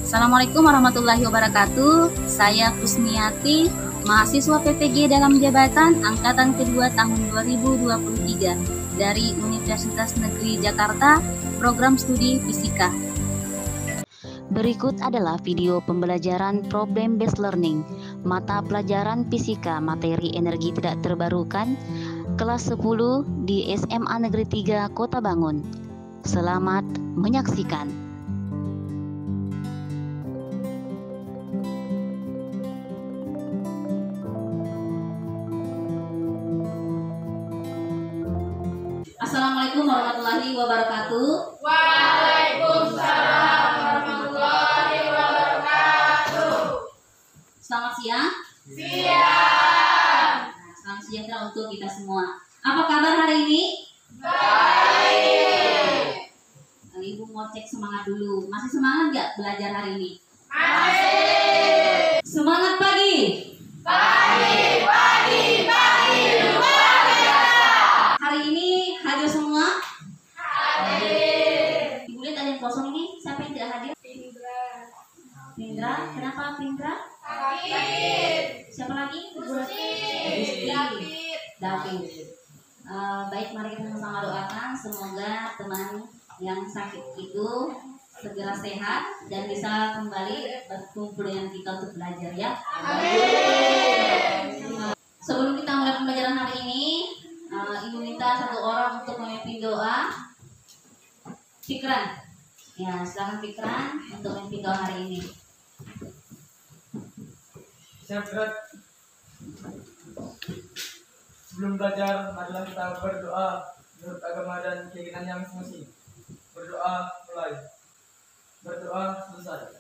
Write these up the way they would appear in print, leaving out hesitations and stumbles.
Assalamualaikum warahmatullahi wabarakatuh. Saya Kusmiati, mahasiswa PPG dalam jabatan angkatan kedua tahun 2023 dari Universitas Negeri Jakarta, program studi fisika. Berikut adalah video pembelajaran Problem Based Learning, mata pelajaran fisika materi energi tidak terbarukan, kelas 10 di SMA Negeri 3 Kota Bangun. Selamat menyaksikan. Assalamualaikum warahmatullahi wabarakatuh. Waalaikumsalam warahmatullahi wabarakatuh. Selamat siang. Siang. Salam sejahtera untuk kita semua. Apa kabar hari ini? Baik. Ibu mau cek semangat dulu. Masih semangat nggak belajar hari ini? Masih. Semangat pagi. Pagi, pagi, pagi, luar biasa. Hari ini hadir semua. Hadir. Ibu lihat ada yang kosong ini. Siapa yang tidak hadir? Pindra. Kenapa Pindra? Sakit. Siapa lagi? David. Baik, mari kita sama-sama doakan semoga teman yang sakit itu segera sehat dan bisa kembali berkumpul dengan kita untuk belajar ya. Amin. Sebelum kita mulai pembelajaran hari ini, Ibu minta satu orang untuk memimpin doa. Fikran. Ya, silakan Fikran untuk memimpin doa hari ini. Siap, Berat. Sebelum belajar, marilah kita berdoa menurut agama dan keyakinan yang masing-masing. Berdoa mulai. Berdoa selesai.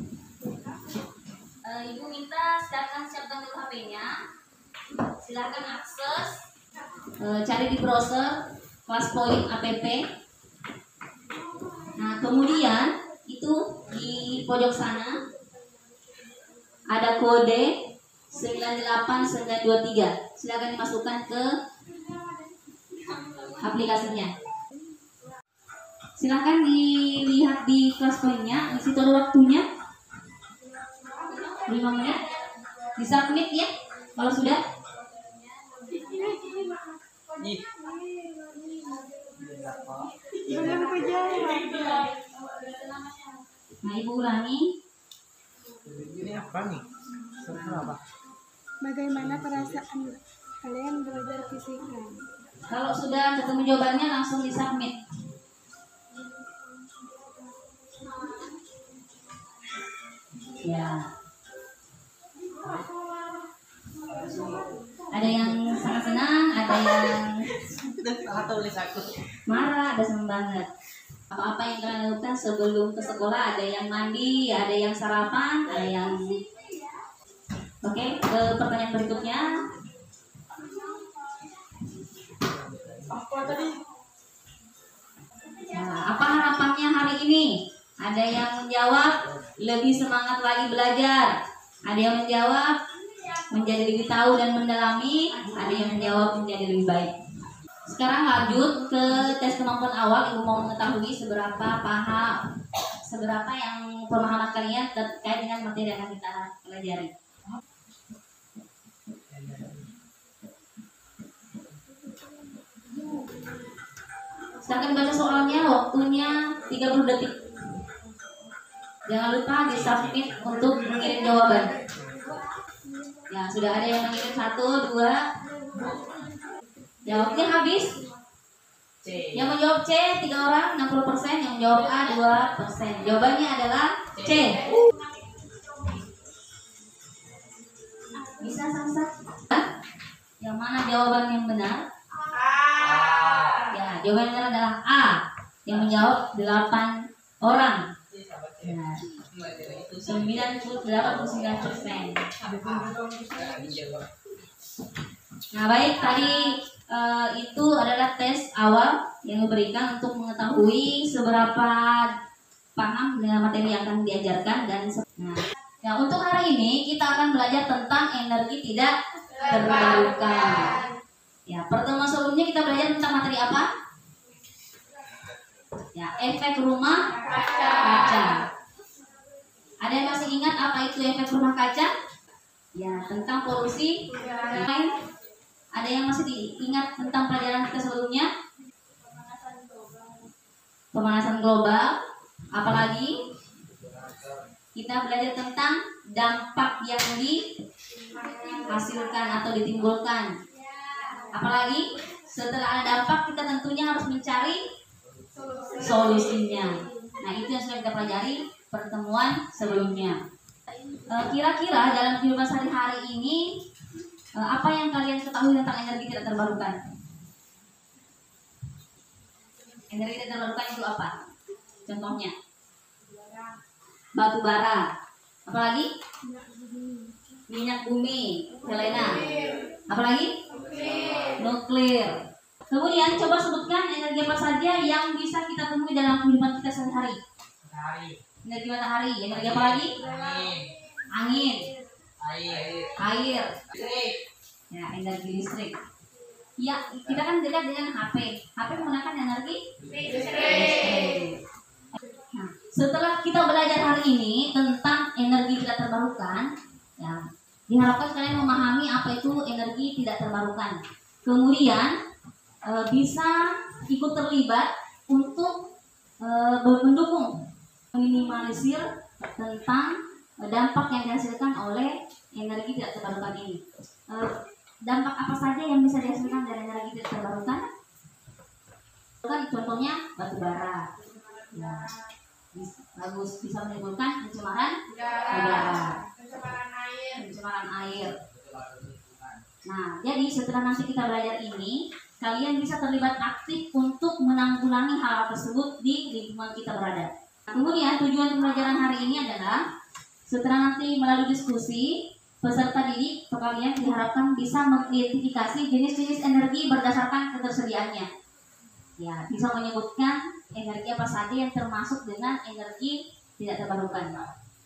Ibu minta silakan siapkan dulu HP-nya. Silakan akses, cari di browser kelas point app. Nah, kemudian itu di pojok sana ada kode 98923. Silakan dimasukkan ke aplikasinya. Silakan dilihat di kelas poinnya. Di situ ada waktunya 5 menit. Disubmit ya. Kalau sudah. Nah, Ibu ulangi. Ini apa nih? Apa? Bagaimana perasaan kalian belajar fisika? Kalau sudah ketemu jawabannya langsung disubmit. Ya. Ada yang sangat senang, ada yang marah, ada senang banget. Apa-apa yang kalian lakukan sebelum ke sekolah, ada yang mandi, ada yang sarapan, ada yang... Oke, pertanyaan berikutnya. Apa tadi? Nah, apa harapannya hari ini? Ada yang menjawab lebih semangat lagi belajar. Ada yang menjawab menjadi lebih tahu dan mendalami. Ada yang menjawab menjadi lebih baik. Sekarang lanjut ke tes kemampuan awal. Ibu mau mengetahui seberapa yang pemahaman kalian terkait dengan materi yang akan kita pelajari. Silakan baca soalnya, waktunya 30 detik. Jangan lupa di-submit untuk mengirim jawaban. Ya, sudah ada yang mengirim 1, 2. Jawabnya habis. C. Yang menjawab C 3 orang, 60%. Yang menjawab A 2%. Jawabannya adalah C. Bisa samsak? Yang mana jawaban yang benar? Ya, jawaban yang benar adalah A. Yang menjawab 8 orang. Ya. 98,9%. Nah, baik, tadi itu adalah tes awal yang diberikan untuk mengetahui seberapa paham dengan materi yang akan diajarkan dan nah, untuk hari ini kita akan belajar tentang energi tidak terbarukan. Ya, pertemuan sebelumnya kita belajar tentang materi apa? Ya, efek rumah kaca. Ada yang masih itu efek rumah kaca? Ya, tentang polusi. Lain, ada yang masih diingat tentang pelajaran kita sebelumnya? Pemanasan global. Apalagi? Kita belajar tentang dampak yang dihasilkan atau ditimbulkan. Apalagi? Setelah ada dampak, kita tentunya harus mencari solusinya. Nah, itu yang sudah kita pelajari pertemuan sebelumnya. Kira-kira dalam kehidupan sehari-hari ini apa yang kalian ketahui tentang energi tidak terbarukan? Energi tidak terbarukan itu apa? Contohnya batu bara. Apalagi? Minyak bumi. Helena. Apalagi? Nuklir. Kemudian coba sebutkan energi apa saja yang bisa kita temui dalam kehidupan kita sehari-hari. Energi matahari. Energi apa lagi? Angin. Air. Ya, energi listrik. Ya, kita kan dekat dengan HP. HP menggunakan energi listrik. Nah, setelah kita belajar hari ini tentang energi tidak terbarukan, ya, diharapkan kalian memahami apa itu energi tidak terbarukan. Kemudian bisa ikut terlibat untuk mendukung meminimalisir tentang dampak yang dihasilkan oleh energi tidak terbarukan ini. Dampak apa saja yang bisa dihasilkan dari energi tidak terbarukan? Kan contohnya batu bara. Ya, bagus, bisa menimbulkan pencemaran udara, pencemaran air. Nah, jadi setelah nanti kita belajar ini, kalian bisa terlibat aktif untuk menanggulangi hal tersebut di lingkungan kita berada. Kemudian tujuan pembelajaran hari ini adalah setelah nanti melalui diskusi, peserta didik atau kalian diharapkan bisa mengidentifikasi jenis-jenis energi berdasarkan ketersediaannya. Ya, bisa menyebutkan energi apa saja yang termasuk dengan energi tidak terbarukan.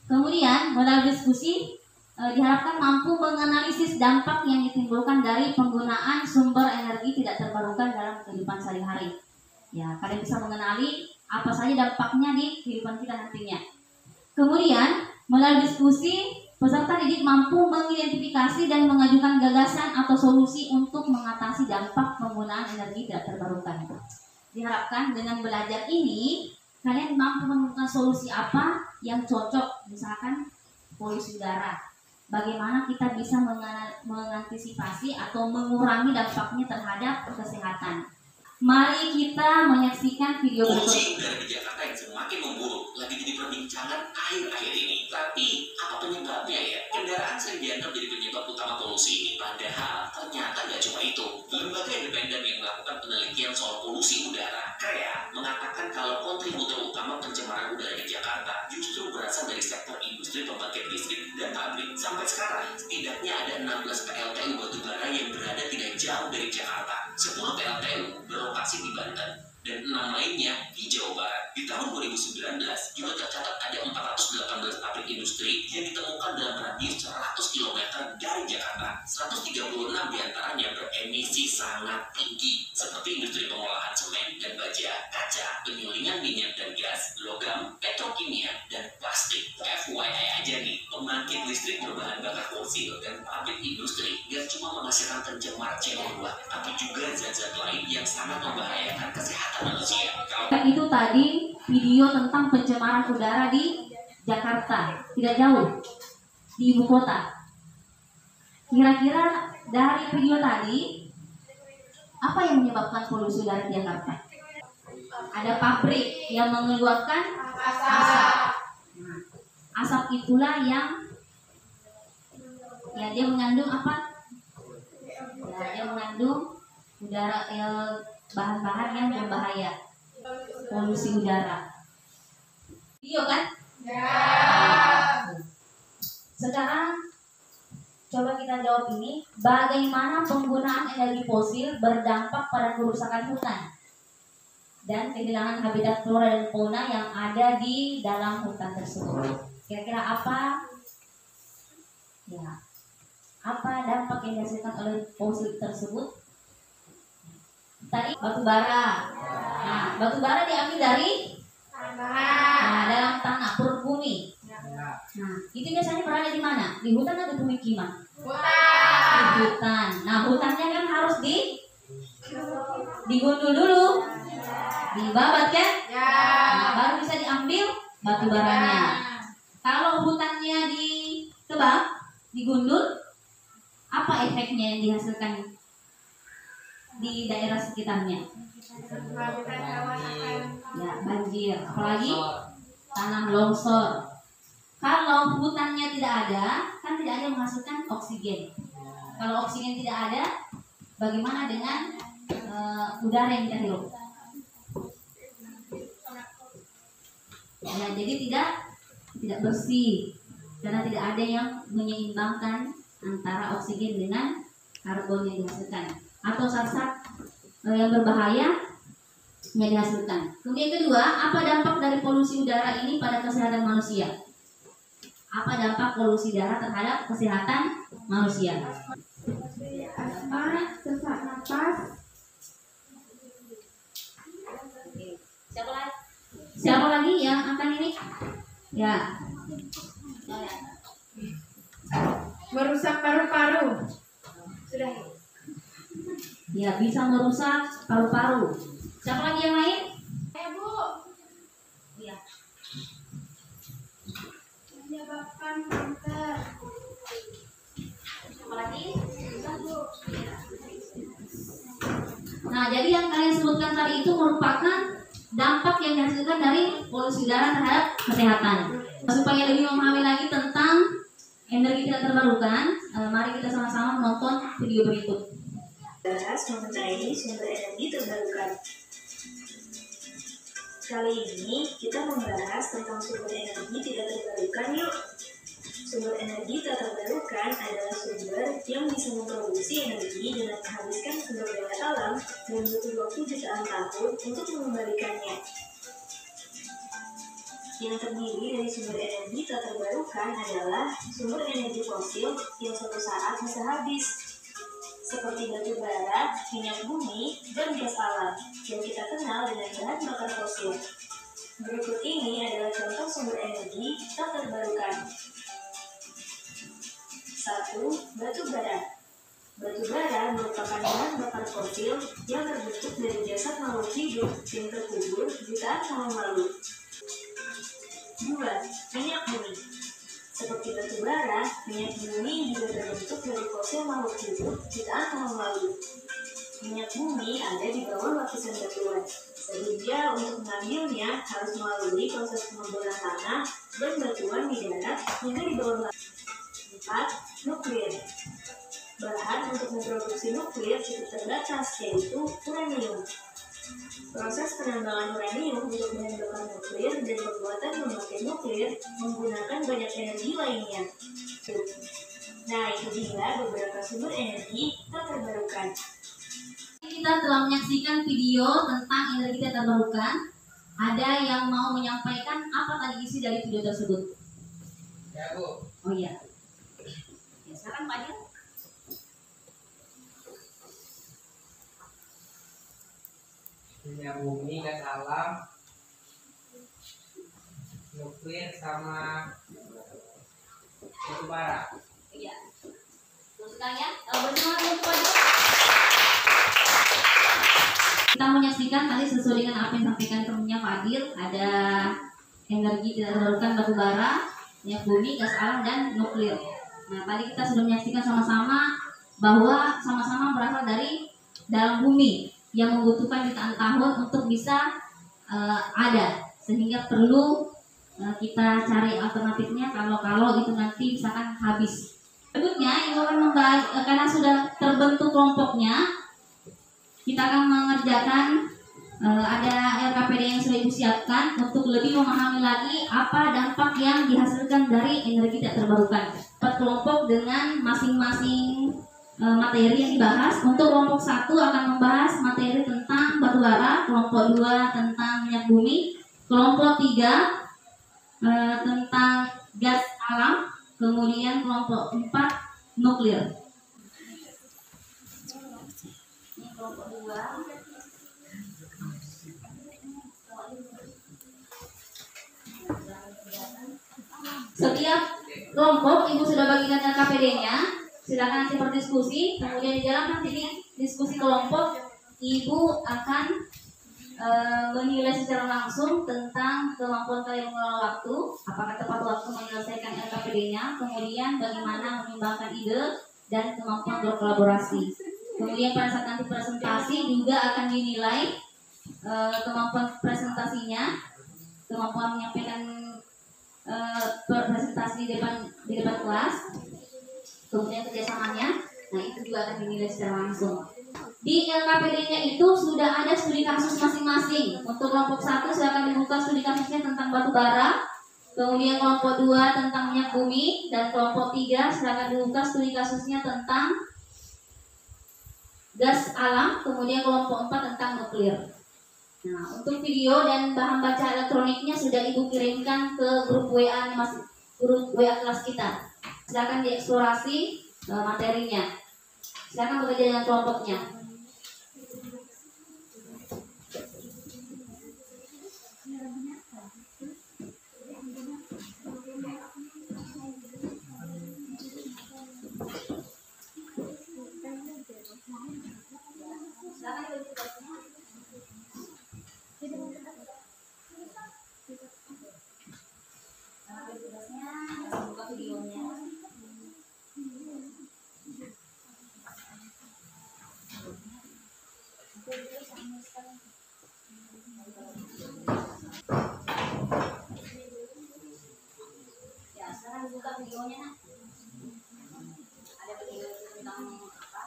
Kemudian melalui diskusi diharapkan mampu menganalisis dampak yang ditimbulkan dari penggunaan sumber energi tidak terbarukan dalam kehidupan sehari-hari. Ya, kalian bisa mengenali apa saja dampaknya di kehidupan kita nantinya. Kemudian melalui diskusi, peserta didik mampu mengidentifikasi dan mengajukan gagasan atau solusi untuk mengatasi dampak penggunaan energi tidak terbarukan. Diharapkan dengan belajar ini, kalian mampu menemukan solusi apa yang cocok, misalkan polusi udara. Bagaimana kita bisa mengantisipasi atau mengurangi dampaknya terhadap kesehatan. Mari kita menyaksikan video berikut. Polusi udara di Jakarta yang semakin memburuk lagi jadi perbincangan akhir-akhir ini. Tapi apa penyebabnya ya? Kendaraan sering dianggap jadi penyebab utama polusi ini. Padahal ternyata nggak cuma itu. Lembaga independen yang melakukan penelitian soal polusi udara, KREA, mengatakan kalau kontributor utama pencemaran udara di Jakarta justru berasal dari sektor industri pembangkit listrik dan pabrik. Sampai sekarang, setidaknya ada 16 PLTU batubara yang berada tidak jauh dari Jakarta. 10 PLTU berlokasi di Banten dan 6 lainnya di Jawa Barat. Di tahun 2019 juga tercatat ada 418 pabrik industri yang ditemukan dalam radius 100 km dari Jakarta. 136 diantaranya beremisi sangat tinggi seperti industri pengolahan semen dan baja, kaca, penyulingan minyak dan gas, logam, petrokimia, dan plastik. FYI aja nih, pembangkit listrik berbahan bakar fosil dan pabrik industri gak cuma menghasilkan pencemar CO2, tapi juga zat-zat lain yang sangat membahayakan kesehatan manusia. Itu tadi video tentang pencemaran udara di Jakarta, tidak jauh di ibu kota. Kira-kira dari video tadi, apa yang menyebabkan polusi udara di Jakarta? Ada pabrik yang mengeluarkan asap. Nah, asap itulah yang dia mengandung apa? Ya, dia mengandung udara bahan-bahan yang berbahaya, polusi udara. Iya kan? Ya. Sekarang coba kita jawab ini, bagaimana penggunaan energi fosil berdampak pada kerusakan hutan dan kehilangan habitat flora dan fauna yang ada di dalam hutan tersebut. Kira-kira apa? Ya, apa dampak yang dihasilkan oleh fosil tersebut? Tadi batu bara. Nah, batu bara diambil dari dalam tanah, perut bumi. Nah, itu biasanya berada di mana? Di hutan atau pemukiman? Hutan. Di hutan. Nah, hutannya kan harus digundul dulu, dibabat kan? Ya. Nah, baru bisa diambil batu baranya. Kalau hutannya ditebang, digundul, apa efeknya yang dihasilkan di daerah sekitarnya? Ya, banjir, apalagi tanah longsor. Kalau hutannya tidak ada, kan tidak ada menghasilkan oksigen. Kalau oksigen tidak ada, bagaimana dengan udara yang kita hirup? Ya, jadi tidak bersih karena tidak ada yang menyeimbangkan antara oksigen dengan karbon yang dihasilkan atau zat-zat yang berbahaya yang dihasilkan. Kemudian kedua, apa dampak dari polusi udara ini pada kesehatan manusia? Apa dampak polusi udara terhadap kesehatan manusia? Asma, sesak napas, Siapa lagi yang akan ini? Ya. Merusak paru-paru. sudah. Ya, bisa merusak paru-paru. Siapa lagi yang lain? Bu. Iya. Menyebabkan kanker. Siapa lagi? Nah, jadi yang kalian sebutkan tadi itu merupakan dampak yang dihasilkan dari polusi udara terhadap kesehatan. Supaya lebih memahami lagi tentang energi tidak terbarukan, mari kita sama-sama menonton video berikut. Bahas mengenai sumber energi terbarukan. Kali ini kita membahas tentang sumber energi tidak terbarukan yuk. Sumber energi tak terbarukan adalah sumber yang bisa memproduksi energi dengan menghabiskan sumber daya alam dan butuh waktu jutaan tahun untuk mengembalikannya. Yang terdiri dari sumber energi tak terbarukan adalah sumber energi fosil yang suatu saat bisa habis, seperti batu bara, minyak bumi, dan gas alam yang kita kenal dengan bahan bakar fosil. Berikut ini adalah contoh sumber energi tak terbarukan. 1. Batu bara. Batu bara merupakan bahan bakar fosil yang terbentuk dari jasad makhluk hidup yang terkubur jutaan tahun lalu. 2. Minyak bumi. Seperti batu bara, minyak bumi juga terbentuk dari fosil makhluk hidup jutaan tahun lalu. Minyak bumi ada di bawah lapisan batuan, sehingga untuk mengambilnya harus melalui proses pengeboran tanah dan batuan di darat hingga di bawah lapisan. 4. Nuklir. Bahan untuk memproduksi nuklir cukup terbatas, yaitu uranium. Proses penambangan uranium untuk bahan bakar nuklir dan pembuatan pembangkit nuklir menggunakan banyak energi lainnya. Nah, itu dia beberapa sumber energi tak terbarukan. Kita telah menyaksikan video tentang energi tidak terbarukan. Ada yang mau menyampaikan apa tadi isi dari video tersebut? Ya, Bu. Oh iya. Ya, silakan Pak Adil. Minyak bumi, gas alam, nuklir sama batu bara. Iya. Terus kalian bersama dengan Pak Adil. Kita menyaksikan tadi sesuai dengan apa yang disampaikan temannya Pak Adil, ada energi tidak terbarukan batu bara, minyak bumi, gas alam, dan nuklir. Nah, tadi kita sudah menyaksikan sama-sama bahwa sama-sama berasal dari dalam bumi yang membutuhkan jutaan tahun untuk bisa ada, sehingga perlu kita cari alternatifnya kalau itu nanti misalkan habis. Berikutnya Ibu akan membahas karena sudah terbentuk kelompoknya, kita akan mengerjakan ada LKPD yang sudah Ibu siapkan untuk lebih memahami lagi apa dampak yang dihasilkan dari energi tidak terbarukan. Per kelompok dengan masing-masing materi yang dibahas. Untuk kelompok 1 akan membahas materi tentang batu bara, kelompok 2 tentang minyak bumi, kelompok 3 tentang gas alam, kemudian kelompok 4 nuklir. Ini kelompok 2. Setiap kelompok ibu sudah bagikan LKPD-nya, silakan nanti berdiskusi. Kemudian di dalam nanti diskusi kelompok, ibu akan menilai secara langsung tentang kemampuan kalian mengelola waktu, apakah tepat waktu menyelesaikan LKPD-nya, kemudian bagaimana menimbangkan ide dan kemampuan berkolaborasi. Kemudian pada saat nanti presentasi juga akan dinilai kemampuan presentasinya, kemampuan menyampaikan presentasi di depan kelas, kemudian kerjasamanya. Nah, itu juga akan dinilai secara langsung. Di LKPD-nya itu sudah ada studi kasus masing-masing. Untuk kelompok 1 silakan dibuka studi kasusnya tentang batu bara. Kemudian kelompok 2 tentang minyak bumi, dan kelompok 3 silakan dibuka studi kasusnya tentang gas alam. Kemudian kelompok 4 tentang nuklir. Nah, untuk video dan bahan baca elektroniknya sudah ibu kirimkan ke grup WA grup WA kelas kita. Silakan dieksplorasi materinya. Silakan bekerja dengan kelompoknya. Silakan bagi tugasnya. Silakan bagi tugasnya. Buka videonya. Ya, sekarang buka videonya, Nak. Ada video tentang apa?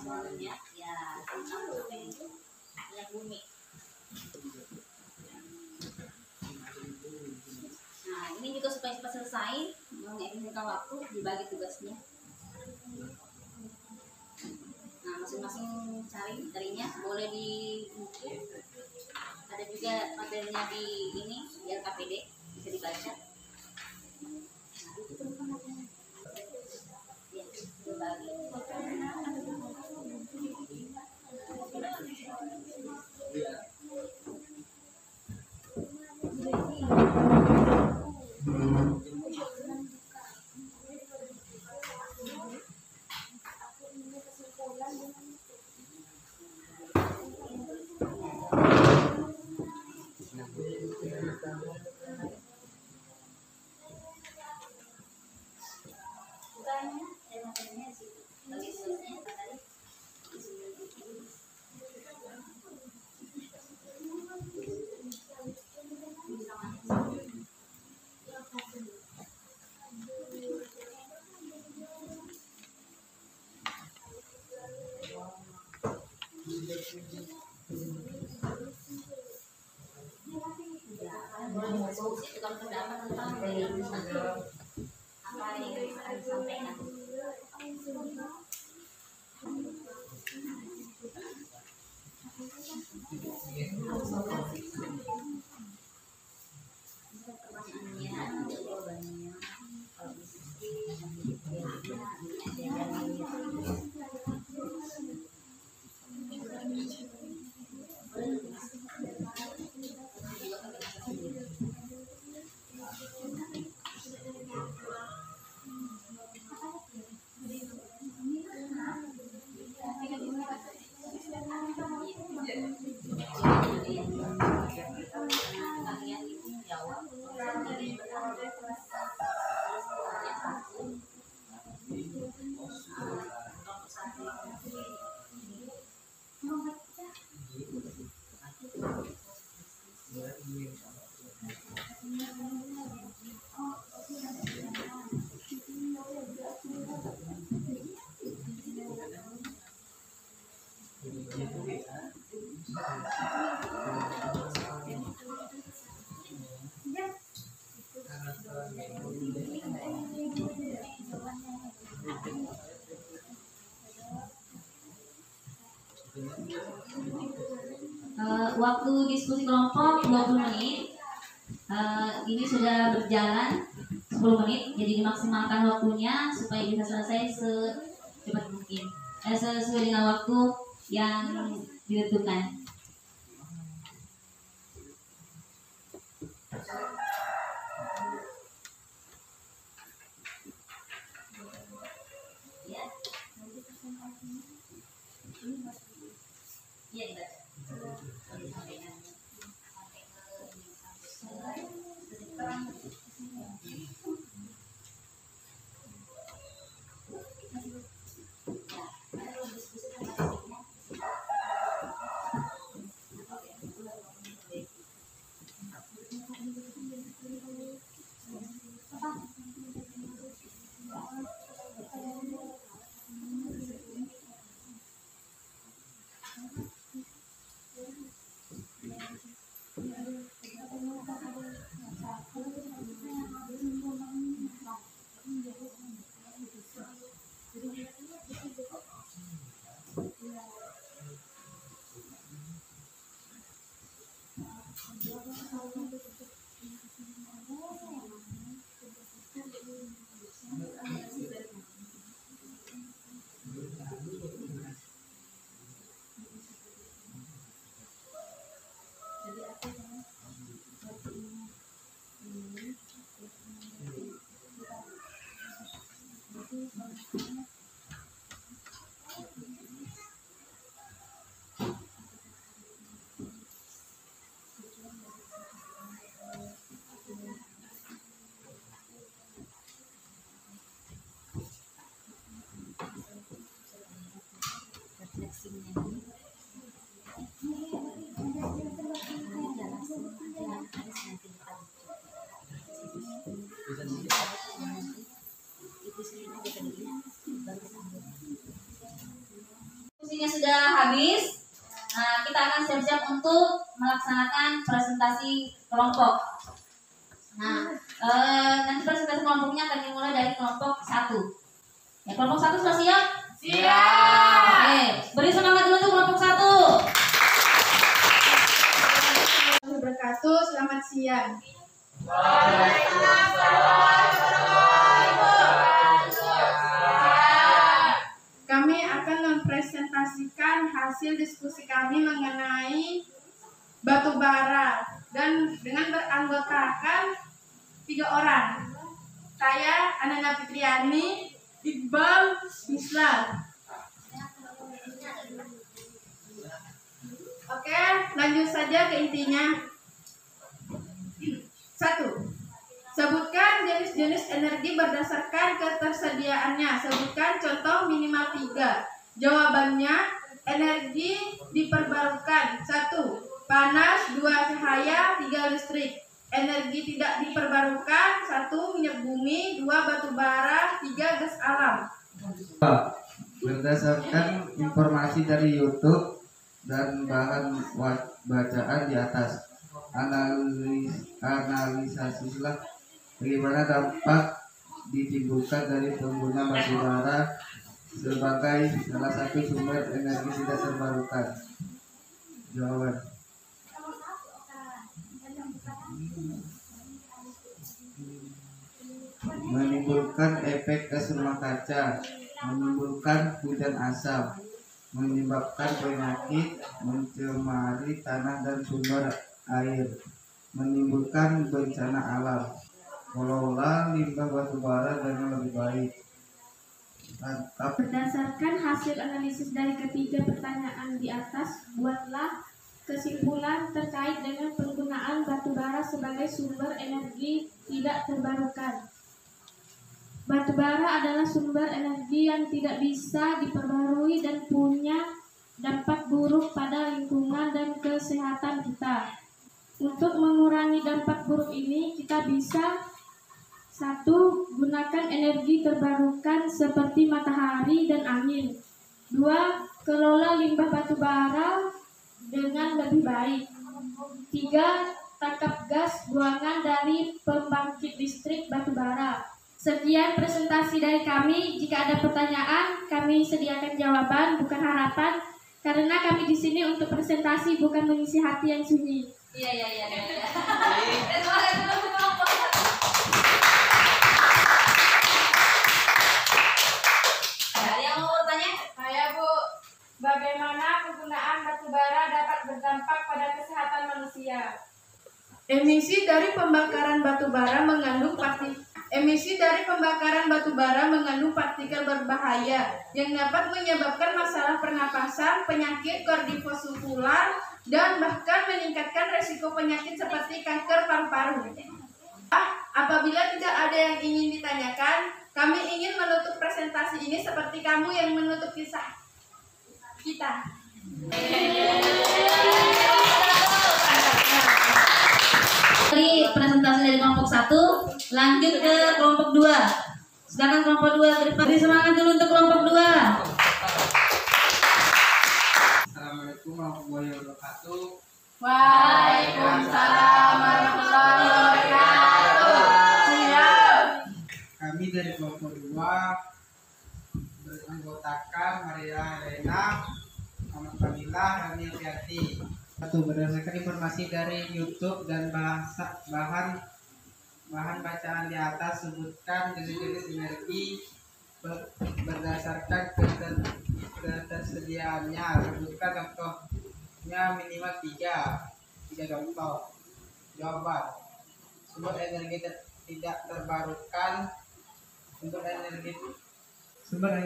Soalnya ya tentang minyak bumi. Nah, ini juga supaya cepat selesai, mengefisienkan waktu, dibagi tugasnya. Nah, masing-masing cari materinya, boleh di ada juga materinya di ini di LKPD, bisa dibaca. Nah, itu teman ya, berbagi. Tukar pendapat tentang apa yang akan disampaikan. Pertanyaannya, jawabannya, kalau waktu diskusi kelompok 20 menit. Ini sudah berjalan 10 menit, jadi dimaksimalkan waktunya supaya bisa selesai secepat mungkin, sesuai dengan waktu yang ditentukan. Iya, dibaca. Diskusinya sudah habis. Nah, kita akan siap-siap untuk melaksanakan presentasi kelompok. Nah, nanti presentasi kelompoknya akan dimulai dari kelompok 1. Ya, kelompok 1 sudah siap? Siap. Oke, beri semangat dulu untuk kelompok 1. Wabarakatuh, selamat siang. Kami akan mempresentasikan hasil diskusi kami mengenai batu bara dan dengan beranggotakan 3 orang. Saya Ananda Fitriani, Iqbal Islam. Oke, lanjut saja ke intinya. 1. Sebutkan jenis-jenis energi berdasarkan ketersediaannya. Sebutkan contoh minimal 3. Jawabannya, energi diperbarukan. 1. Panas, 2. Cahaya, 3. Listrik. Energi tidak diperbarukan. 1. Minyak bumi, 2. Batu bara, 3. Gas alam. Berdasarkan informasi dari YouTube dan bahan bacaan di atas, analisasilah bagaimana dampak ditimbulkan dari pengguna batu bara sebagai salah satu sumber energi tidak terbarukan. Jawaban: menimbulkan efek gas rumah kaca, menimbulkan hujan asam, menyebabkan penyakit, mencemari tanah dan sumber air, menimbulkan bencana alam. Kelola limbah batu bara dengan lebih baik. Berdasarkan hasil analisis dari ketiga pertanyaan di atas, buatlah kesimpulan terkait dengan penggunaan batu bara sebagai sumber energi tidak terbarukan. Batu bara adalah sumber energi yang tidak bisa diperbarui dan punya dampak buruk pada lingkungan dan kesehatan kita. Untuk mengurangi dampak buruk ini, kita bisa 1. Gunakan energi terbarukan seperti matahari dan angin. 2. Kelola limbah batu bara dengan lebih baik. 3. Tangkap gas buangan dari pembangkit listrik batu bara. Sekian presentasi dari kami. Jika ada pertanyaan, kami sediakan jawaban, bukan harapan. Karena kami di sini untuk presentasi, bukan mengisi hati yang sunyi. Iya. Semangat dulu kelompok 1. Ada yang mau bertanya? Saya Bu, bagaimana penggunaan batu bara dapat berdampak pada kesehatan manusia? Emisi dari pembakaran batu bara mengandung Emisi dari pembakaran batu bara mengandung partikel berbahaya yang dapat menyebabkan masalah pernapasan, penyakit kardiovaskular, dan bahkan meningkatkan resiko penyakit seperti kanker paru-paru. Apabila tidak ada yang ingin ditanyakan, kami ingin menutup presentasi ini seperti kamu yang menutup kisah kita. Dari presentasi dari kelompok 1, lanjut ke kelompok 2. Sedangkan kelompok 2 ke depan. Beri semangat dulu untuk kelompok 2. Assalamualaikum warahmatullahi wabarakatuh. Waalaikumsalam warahmatullahi wabarakatuh. Kami dari kelompok 2 beranggotakan Maria Helena, Muhammad Fadilah, Rani Yati. Berdasarkan informasi dari YouTube dan bahan bacaan di atas, sebutkan jenis-jenis energi berdasarkan ketersediaannya. Sebutkan contohnya minimal 3 contoh. Jawaban: sumber energi tidak terbarukan. Sumber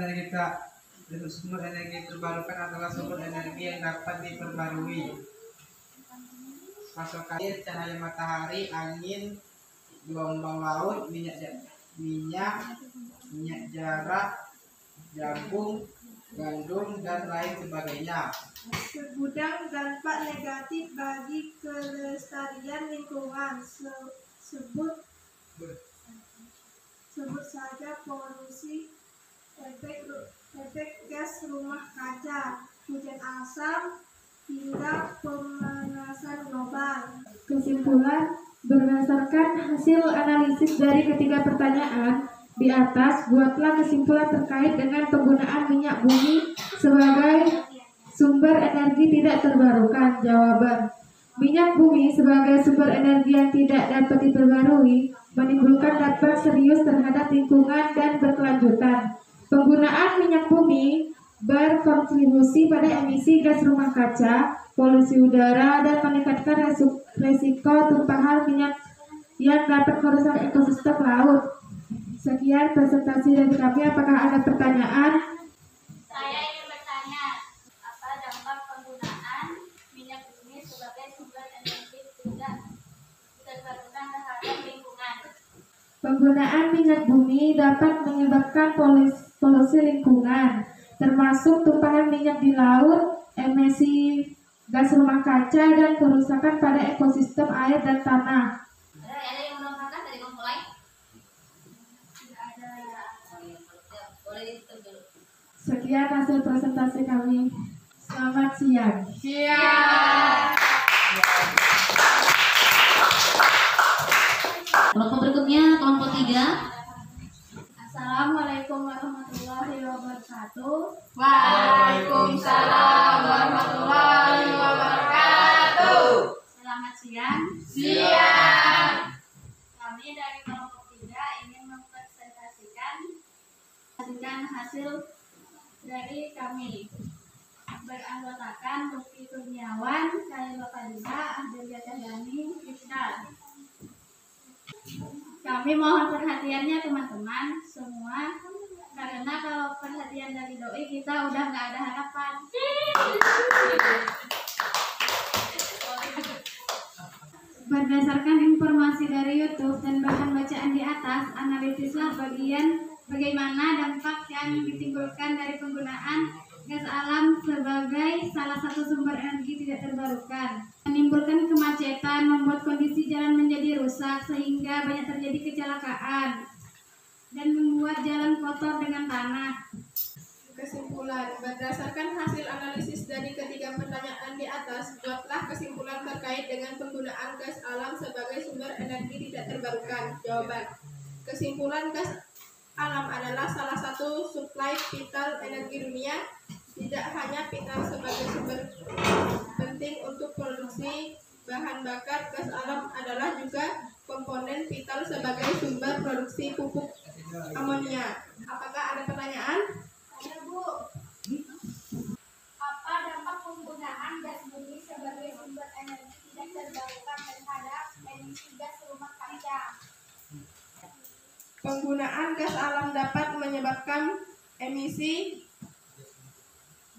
energi terbarukan adalah sumber energi yang dapat diperbarui. Pasokan air, cahaya matahari, angin, gelombang laut, minyak jarak, jagung, gandum, dan lain sebagainya. Segudang dampak negatif bagi kelestarian lingkungan. Sebut saja polusi, efek gas rumah kaca, hujan asam, hingga pemanasan global. Kesimpulan: berdasarkan hasil analisis dari ketiga pertanyaan di atas, buatlah kesimpulan terkait dengan penggunaan minyak bumi sebagai sumber energi tidak terbarukan. Jawaban: minyak bumi sebagai sumber energi yang tidak dapat diperbarui menimbulkan dampak serius terhadap lingkungan dan berkelanjutan. Penggunaan minyak bumi berkontribusi pada emisi gas rumah kaca, polusi udara, dan meningkatkan resiko tumpahan minyak yang dapat merusak ekosistem laut. Sekian presentasi dari kami. Apakah ada pertanyaan? Saya ingin bertanya, apa dampak penggunaan minyak bumi sebagai sumber energi tidak terbarukan terhadap lingkungan? Penggunaan minyak bumi dapat menyebabkan polusi lingkungan, termasuk tumpahan minyak di laut, emisi gas rumah kaca, dan kerusakan pada ekosistem air dan tanah. Ada yang menambahkan dari kelompok lain? Tidak ada. Boleh ditutup dulu. Sekian hasil presentasi kami. Selamat siang. Kelompok berikutnya, kelompok 3. Assalamualaikum warahmatullahi wabarakatuh. Waalaikumsalam warahmatullahi wabarakatuh. Selamat siang. Kami dari kelompok 3 ingin mempresentasikan hasil dari kami. Beranggotakan Lutfi Kurniawan, Khairul Fadilah, Ahdelia Cahyani, Iskal. Kami mohon perhatiannya teman-teman semua, karena kalau perhatian dari doi kita udah nggak ada harapan. Berdasarkan informasi dari YouTube dan bahan bacaan di atas, analisislah bagaimana dampak yang ditimbulkan dari penggunaan gas alam sebagai salah satu sumber energi tidak terbarukan. Menimbulkan kemacetan, membuat kondisi jalan menjadi rusak sehingga banyak terjadi kecelakaan, dan membuat jalan kotor dengan tanah. Kesimpulan: berdasarkan hasil analisis dari ketiga pertanyaan di atas, buatlah kesimpulan terkait dengan penggunaan gas alam sebagai sumber energi tidak terbarukan. Jawaban: kesimpulan gas alam adalah salah satu suplai vital energi dunia. Tidak hanya vital sebagai sumber penting untuk produksi bahan bakar, gas alam adalah juga komponen vital sebagai sumber produksi pupuk amonia. Apakah ada pertanyaan? Ada, Bu. Apa dampak penggunaan gas bumi sebagai sumber energi tidak terbarukan terhadap emisi gas rumah kaca? Penggunaan gas alam dapat menyebabkan emisi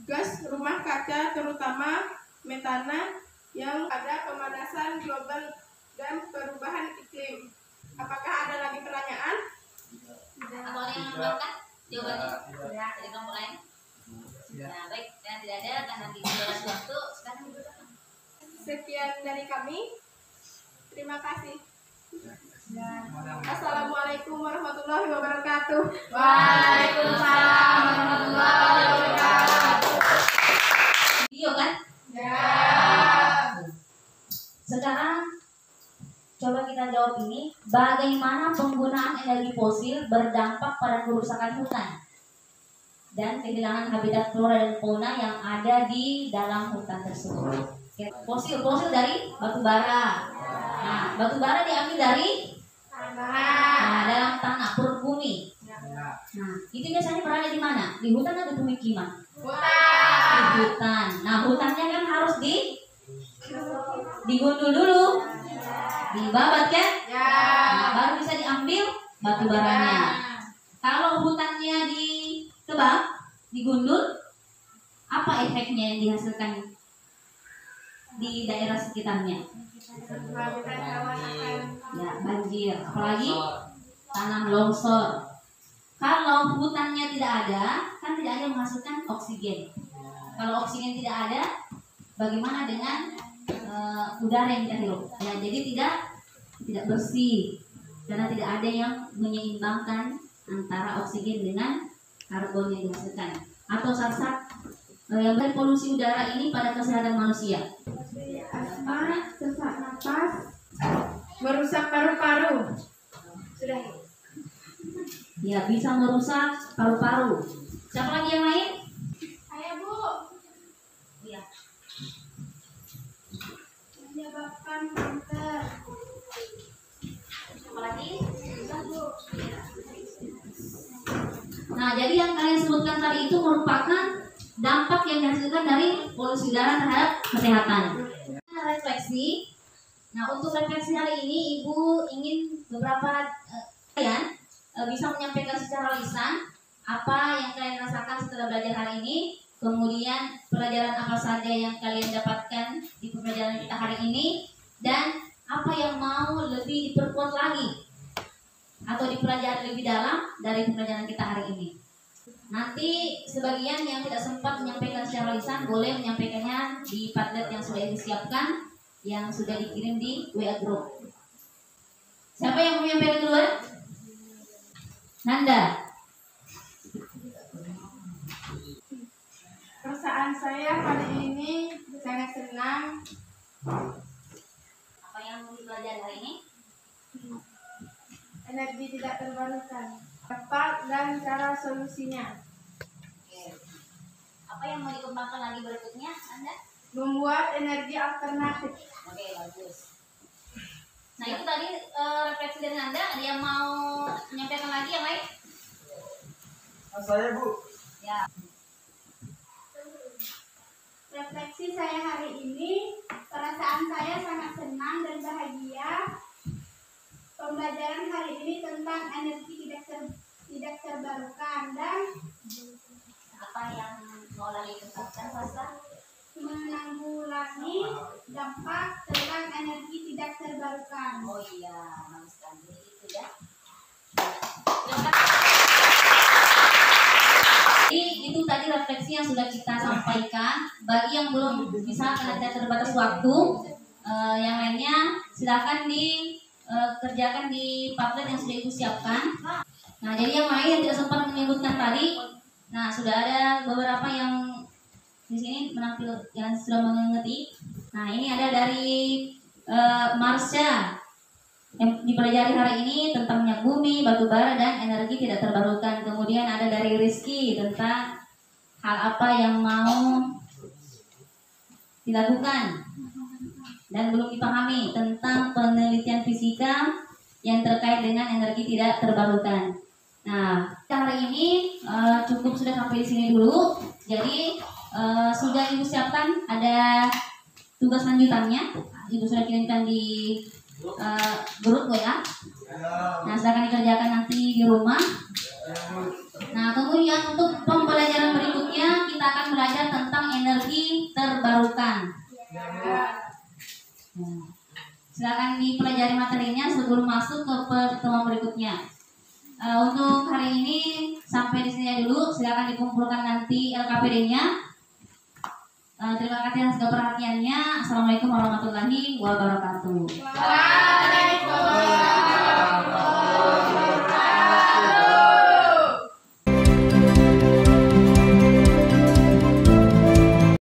gas rumah kaca terutama metana yang ada pemanasan global dan perubahan iklim. Apakah ada lagi pertanyaan? Atau ada yang menambahkan jawabannya? Ya, dari kelompok lain. Nah, baik, dan tidak ada karena di durasi waktu sekarang dibutuhkan. Sekian dari kami. Terima kasih. Assalamualaikum warahmatullahi wabarakatuh. Waalaikumsalam warahmatullahi wabarakatuh. Video kan? Ya. Sekarang coba kita jawab ini, bagaimana penggunaan energi fosil berdampak pada kerusakan hutan dan kehilangan habitat flora dan fauna yang ada di dalam hutan tersebut. Fosil dari batu bara. Nah, batu bara diambil dari dalam tanah, perut bumi. Nah, itu biasanya berada di mana? Di hutan atau pemukiman? Di hutan. Nah, hutannya kan harus digundul dulu, dibabat kan? Nah, baru bisa diambil batu baranya. Kalau hutannya ditebang, digundul, apa efeknya yang dihasilkan di daerah sekitarnya? Ya, banjir, apalagi tanah longsor. Kalau hutannya tidak ada, kan tidak ada menghasilkan oksigen. Kalau oksigen tidak ada, bagaimana dengan udara yang kita hirup? Ya, jadi tidak bersih karena tidak ada yang menyeimbangkan antara oksigen dengan karbon yang dihasilkan. Atau saat yang polusi udara ini pada kesehatan manusia. Asma, sesak napas, Merusak paru-paru. Sudah. Ya, bisa merusak paru-paru. Siapa lagi yang lain? Saya, Bu. Iya. Menyebabkan kanker. Apa lagi? Nah, jadi yang kalian sebutkan tadi itu merupakan dampak yang dihasilkan dari polusi udara terhadap kesehatan. Refleksi. Nah, untuk refleksi hari ini Ibu ingin beberapa kalian bisa menyampaikan secara lisan apa yang kalian rasakan setelah belajar hari ini, kemudian pelajaran apa saja yang kalian dapatkan di pembelajaran kita hari ini, dan apa yang mau lebih diperkuat lagi atau dipelajari lebih dalam dari pembelajaran kita hari ini. Nanti sebagian yang tidak sempat menyampaikan secara lisan boleh menyampaikannya di Padlet yang sudah disiapkan, yang sudah dikirim di WA group. Siapa yang mau menyampaikan duluan? Nanda. Perasaan saya hari ini sangat senang. Apa yang mau dipelajari hari ini? Energi tidak terbarukan. Tepat dan cara solusinya. Oke. Apa yang mau dikembangkan lagi berikutnya, Nanda? Membuat energi alternatif. Oke, bagus. Nah, itu tadi refleksi dari Nanda. Ada yang mau menyampaikan lagi yang lain? Saya, Bu. Ya. Refleksi saya hari ini, perasaan saya sangat senang dan bahagia. Pembelajaran hari ini tentang energi tidak terbarukan dan Apa yang mau lagi dikembangkan, Fasa? menanggulangi dampak tentang energi tidak terbarukan. Oh iya, bagus sekali. Itu ya. Jadi itu tadi refleksi yang sudah kita sampaikan. Bagi yang belum bisa karena tidak terbatas waktu, yang lainnya silakan dikerjakan di Padlet yang sudah Ibu siapkan. Nah, jadi yang lain yang tidak sempat menyebutkan tadi, nah sudah ada beberapa yang di sini menampil yang sudah mengerti. Nah, ini ada dari Marsha yang dipelajari hari ini tentang minyak bumi, batu bara, dan energi tidak terbarukan. Kemudian ada dari Rizky tentang hal apa yang mau dilakukan dan belum dipahami tentang penelitian fisika yang terkait dengan energi tidak terbarukan. Nah, hari ini cukup sudah sampai di sini dulu. Jadi sudah Ibu siapkan ada tugas lanjutannya. Ibu sudah kirimkan di grup WA. Nah, silakan dikerjakan nanti di rumah. Nah, kemudian untuk pembelajaran berikutnya kita akan belajar tentang energi terbarukan. Silakan dipelajari materinya sebelum masuk ke pertemuan berikutnya. Untuk hari ini sampai di sini dulu. Silakan dikumpulkan nanti LKPD-nya. Terima kasih atas perhatiannya. Assalamualaikum warahmatullahi wabarakatuh.